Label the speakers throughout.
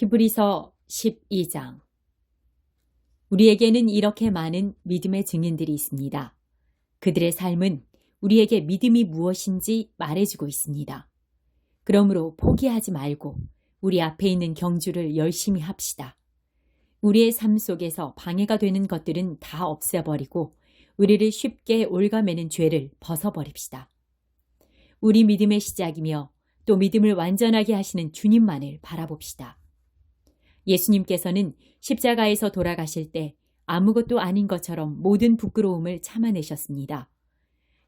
Speaker 1: 히브리서 12장. 우리에게는 이렇게 많은 믿음의 증인들이 있습니다. 그들의 삶은 우리에게 믿음이 무엇인지 말해주고 있습니다. 그러므로 포기하지 말고 우리 앞에 있는 경주를 열심히 합시다. 우리의 삶 속에서 방해가 되는 것들은 다 없애버리고 우리를 쉽게 올가매는 죄를 벗어버립시다. 우리 믿음의 시작이며 또 믿음을 완전하게 하시는 주님만을 바라봅시다. 예수님께서는 십자가에서 돌아가실 때 아무것도 아닌 것처럼 모든 부끄러움을 참아내셨습니다.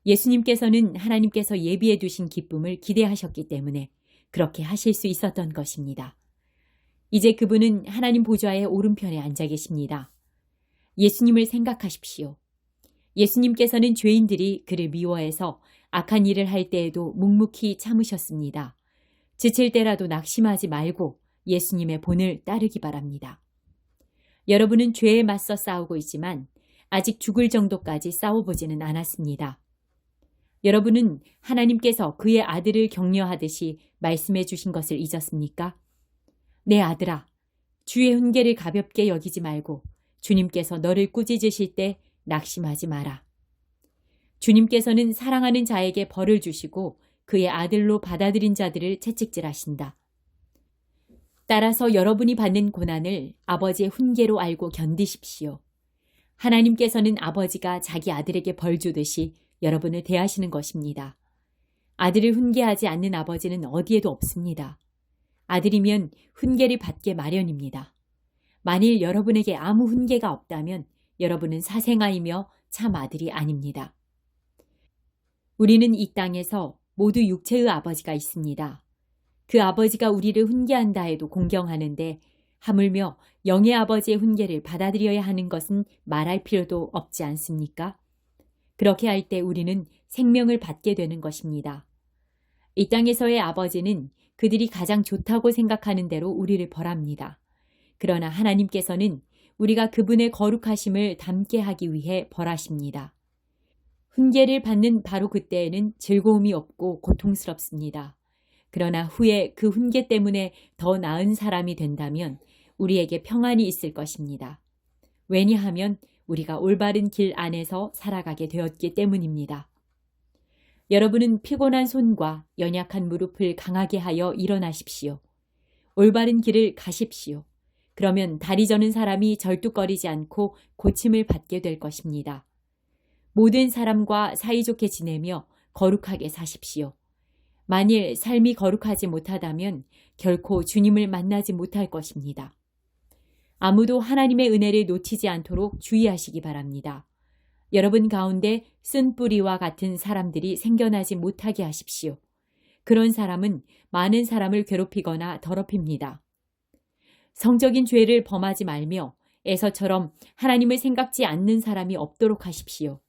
Speaker 1: 예수님께서는 하나님께서 예비해 두신 기쁨을 기대하셨기 때문에 그렇게 하실 수 있었던 것입니다. 이제 그분은 하나님 보좌의 오른편에 앉아 계십니다. 예수님을 생각하십시오. 예수님께서는 죄인들이 그를 미워해서 악한 일을 할 때에도 묵묵히 참으셨습니다. 지칠 때라도 낙심하지 말고 예수님의 본을 따르기 바랍니다. 여러분은 죄에 맞서 싸우고 있지만 아직 죽을 정도까지 싸워보지는 않았습니다. 여러분은 하나님께서 그의 아들을 격려하듯이 말씀해 주신 것을 잊었습니까? 내 아들아, 주의 훈계를 가볍게 여기지 말고 주님께서 너를 꾸짖으실 때 낙심하지 마라. 주님께서는 사랑하는 자에게 벌을 주시고 그의 아들로 받아들인 자들을 채찍질하신다. 따라서 여러분이 받는 고난을 아버지의 훈계로 알고 견디십시오. 하나님께서는 아버지가 자기 아들에게 벌 주듯이 여러분을 대하시는 것입니다. 아들을 훈계하지 않는 아버지는 어디에도 없습니다. 아들이면 훈계를 받게 마련입니다. 만일 여러분에게 아무 훈계가 없다면 여러분은 사생아이며 참 아들이 아닙니다. 우리는 이 땅에서 모두 육체의 아버지가 있습니다. 그 아버지가 우리를 훈계한다 해도 공경하는데 하물며 영의 아버지의 훈계를 받아들여야 하는 것은 말할 필요도 없지 않습니까? 그렇게 할 때 우리는 생명을 받게 되는 것입니다. 이 땅에서의 아버지는 그들이 가장 좋다고 생각하는 대로 우리를 벌합니다. 그러나 하나님께서는 우리가 그분의 거룩하심을 닮게 하기 위해 벌하십니다. 훈계를 받는 바로 그때에는 즐거움이 없고 고통스럽습니다. 그러나 후에 그 훈계 때문에 더 나은 사람이 된다면 우리에게 평안이 있을 것입니다. 왜냐하면 우리가 올바른 길 안에서 살아가게 되었기 때문입니다. 여러분은 피곤한 손과 연약한 무릎을 강하게 하여 일어나십시오. 올바른 길을 가십시오. 그러면 다리 저는 사람이 절뚝거리지 않고 고침을 받게 될 것입니다. 모든 사람과 사이좋게 지내며 거룩하게 사십시오. 만일 삶이 거룩하지 못하다면 결코 주님을 만나지 못할 것입니다. 아무도 하나님의 은혜를 놓치지 않도록 주의하시기 바랍니다. 여러분 가운데 쓴뿌리와 같은 사람들이 생겨나지 못하게 하십시오. 그런 사람은 많은 사람을 괴롭히거나 더럽힙니다. 성적인 죄를 범하지 말며 에서처럼 하나님을 생각지 않는 사람이 없도록 하십시오.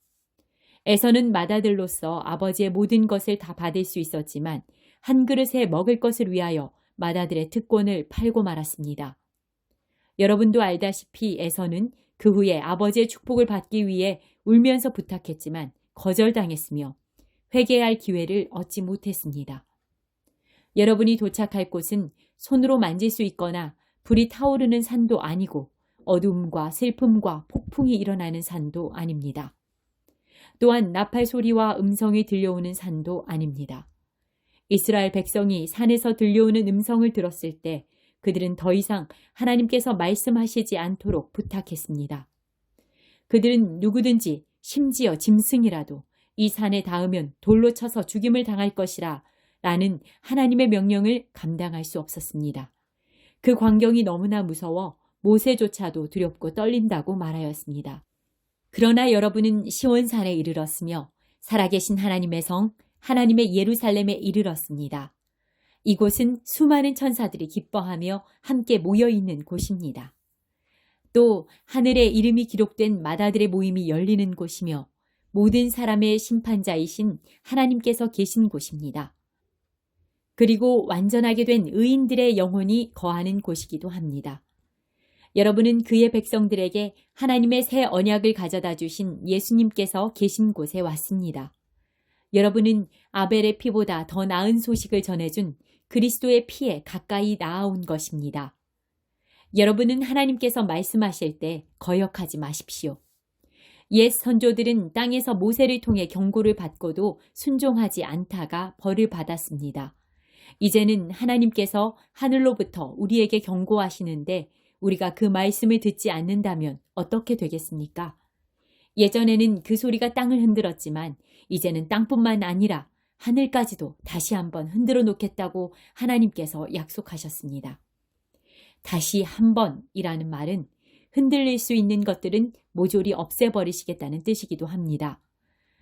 Speaker 1: 에서는 맏아들로서 아버지의 모든 것을 다 받을 수 있었지만 한 그릇에 먹을 것을 위하여 맏아들의 특권을 팔고 말았습니다. 여러분도 알다시피 에서는 그 후에 아버지의 축복을 받기 위해 울면서 부탁했지만 거절당했으며 회개할 기회를 얻지 못했습니다. 여러분이 도착할 곳은 손으로 만질 수 있거나 불이 타오르는 산도 아니고 어둠과 슬픔과 폭풍이 일어나는 산도 아닙니다. 또한 나팔 소리와 음성이 들려오는 산도 아닙니다. 이스라엘 백성이 산에서 들려오는 음성을 들었을 때 그들은 더 이상 하나님께서 말씀하시지 않도록 부탁했습니다. 그들은 누구든지 심지어 짐승이라도 이 산에 닿으면 돌로 쳐서 죽임을 당할 것이라 라는 하나님의 명령을 감당할 수 없었습니다. 그 광경이 너무나 무서워 모세조차도 두렵고 떨린다고 말하였습니다. 그러나 여러분은 시온산에 이르렀으며 살아계신 하나님의 성, 하나님의 예루살렘에 이르렀습니다. 이곳은 수많은 천사들이 기뻐하며 함께 모여있는 곳입니다. 또 하늘에 이름이 기록된 맏아들의 모임이 열리는 곳이며 모든 사람의 심판자이신 하나님께서 계신 곳입니다. 그리고 완전하게 된 의인들의 영혼이 거하는 곳이기도 합니다. 여러분은 그의 백성들에게 하나님의 새 언약을 가져다 주신 예수님께서 계신 곳에 왔습니다. 여러분은 아벨의 피보다 더 나은 소식을 전해준 그리스도의 피에 가까이 나아온 것입니다. 여러분은 하나님께서 말씀하실 때 거역하지 마십시오. 옛 선조들은 땅에서 모세를 통해 경고를 받고도 순종하지 않다가 벌을 받았습니다. 이제는 하나님께서 하늘로부터 우리에게 경고하시는데 우리가 그 말씀을 듣지 않는다면 어떻게 되겠습니까? 예전에는 그 소리가 땅을 흔들었지만 이제는 땅뿐만 아니라 하늘까지도 다시 한번 흔들어 놓겠다고 하나님께서 약속하셨습니다. 다시 한번이라는 말은 흔들릴 수 있는 것들은 모조리 없애버리시겠다는 뜻이기도 합니다.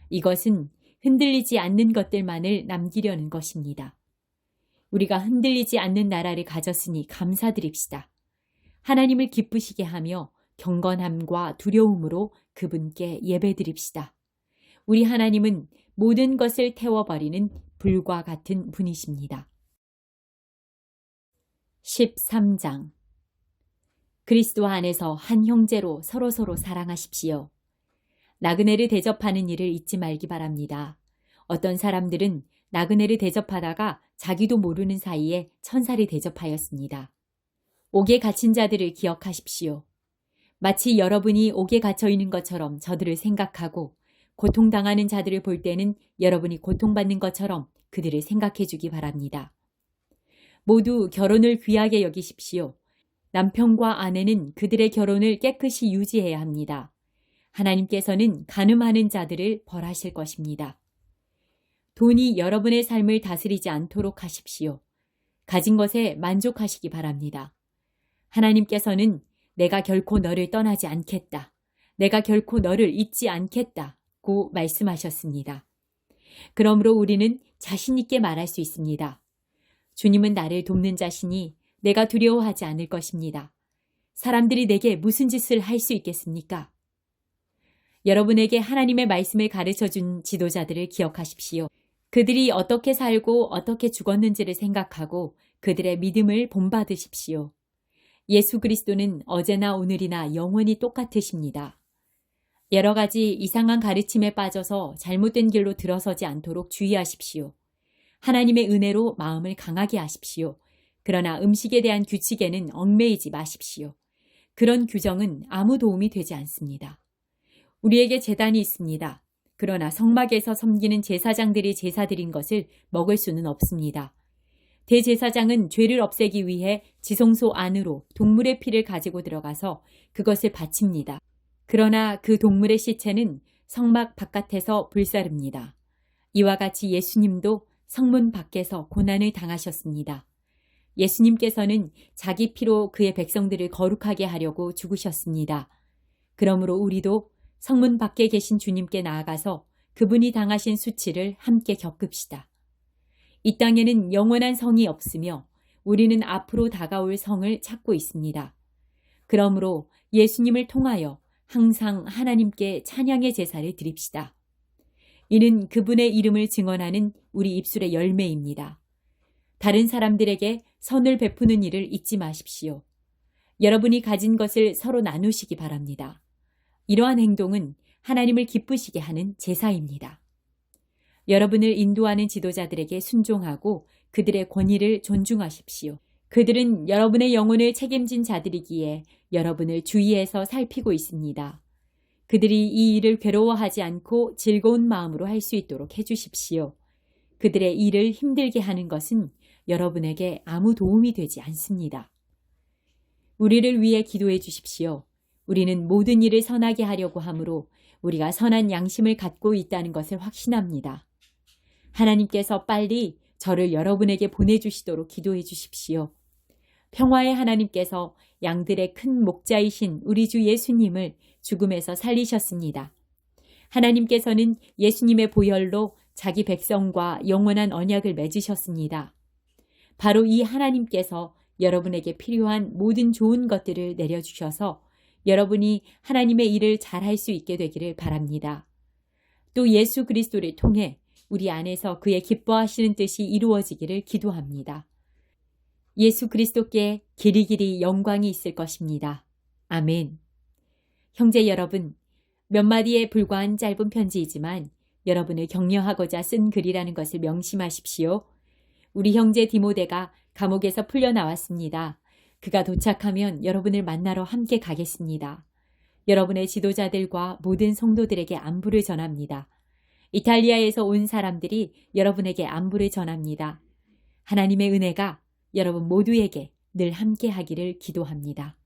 Speaker 1: 이것은 흔들리지 않는 것들만을 남기려는 것입니다. 우리가 흔들리지 않는 나라를 가졌으니 감사드립시다. 하나님을 기쁘시게 하며 경건함과 두려움으로 그분께 예배드립시다. 우리 하나님은 모든 것을 태워버리는 불과 같은 분이십니다. 13장 그리스도 안에서 한 형제로 서로서로 사랑하십시오. 나그네를 대접하는 일을 잊지 말기 바랍니다. 어떤 사람들은 나그네를 대접하다가 자기도 모르는 사이에 천사를 대접하였습니다. 옥에 갇힌 자들을 기억하십시오. 마치 여러분이 옥에 갇혀 있는 것처럼 저들을 생각하고 고통당하는 자들을 볼 때는 여러분이 고통받는 것처럼 그들을 생각해 주기 바랍니다. 모두 결혼을 귀하게 여기십시오. 남편과 아내는 그들의 결혼을 깨끗이 유지해야 합니다. 하나님께서는 간음하는 자들을 벌하실 것입니다. 돈이 여러분의 삶을 다스리지 않도록 하십시오. 가진 것에 만족하시기 바랍니다. 하나님께서는 내가 결코 너를 떠나지 않겠다. 내가 결코 너를 잊지 않겠다고 말씀하셨습니다. 그러므로 우리는 자신 있게 말할 수 있습니다. 주님은 나를 돕는 자시니 내가 두려워하지 않을 것입니다. 사람들이 내게 무슨 짓을 할 수 있겠습니까? 여러분에게 하나님의 말씀을 가르쳐준 지도자들을 기억하십시오. 그들이 어떻게 살고 어떻게 죽었는지를 생각하고 그들의 믿음을 본받으십시오. 예수 그리스도는 어제나 오늘이나 영원히 똑같으십니다. 여러 가지 이상한 가르침에 빠져서 잘못된 길로 들어서지 않도록 주의하십시오. 하나님의 은혜로 마음을 강하게 하십시오. 그러나 음식에 대한 규칙에는 얽매이지 마십시오. 그런 규정은 아무 도움이 되지 않습니다. 우리에게 제단이 있습니다. 그러나 성막에서 섬기는 제사장들이 제사드린 것을 먹을 수는 없습니다. 대제사장은 죄를 없애기 위해 지성소 안으로 동물의 피를 가지고 들어가서 그것을 바칩니다. 그러나 그 동물의 시체는 성막 바깥에서 불사릅니다. 이와 같이 예수님도 성문 밖에서 고난을 당하셨습니다. 예수님께서는 자기 피로 그의 백성들을 거룩하게 하려고 죽으셨습니다. 그러므로 우리도 성문 밖에 계신 주님께 나아가서 그분이 당하신 수치를 함께 겪읍시다. 이 땅에는 영원한 성이 없으며 우리는 앞으로 다가올 성을 찾고 있습니다. 그러므로 예수님을 통하여 항상 하나님께 찬양의 제사를 드립시다. 이는 그분의 이름을 증언하는 우리 입술의 열매입니다. 다른 사람들에게 선을 베푸는 일을 잊지 마십시오. 여러분이 가진 것을 서로 나누시기 바랍니다. 이러한 행동은 하나님을 기쁘시게 하는 제사입니다. 여러분을 인도하는 지도자들에게 순종하고 그들의 권위를 존중하십시오. 그들은 여러분의 영혼을 책임진 자들이기에 여러분을 주의해서 살피고 있습니다. 그들이 이 일을 괴로워하지 않고 즐거운 마음으로 할 수 있도록 해주십시오. 그들의 일을 힘들게 하는 것은 여러분에게 아무 도움이 되지 않습니다. 우리를 위해 기도해 주십시오. 우리는 모든 일을 선하게 하려고 하므로 우리가 선한 양심을 갖고 있다는 것을 확신합니다. 하나님께서 빨리 저를 여러분에게 보내주시도록 기도해 주십시오. 평화의 하나님께서 양들의 큰 목자이신 우리 주 예수님을 죽음에서 살리셨습니다. 하나님께서는 예수님의 보혈로 자기 백성과 영원한 언약을 맺으셨습니다. 바로 이 하나님께서 여러분에게 필요한 모든 좋은 것들을 내려주셔서 여러분이 하나님의 일을 잘할 수 있게 되기를 바랍니다. 또 예수 그리스도를 통해 우리 안에서 그의 기뻐하시는 뜻이 이루어지기를 기도합니다. 예수 그리스도께 길이길이 영광이 있을 것입니다. 아멘. 형제 여러분, 몇 마디에 불과한 짧은 편지이지만 여러분을 격려하고자 쓴 글이라는 것을 명심하십시오. 우리 형제 디모데가 감옥에서 풀려나왔습니다. 그가 도착하면 여러분을 만나러 함께 가겠습니다. 여러분의 지도자들과 모든 성도들에게 안부를 전합니다. 이탈리아에서 온 사람들이 여러분에게 안부를 전합니다. 하나님의 은혜가 여러분 모두에게 늘 함께 하기를 기도합니다.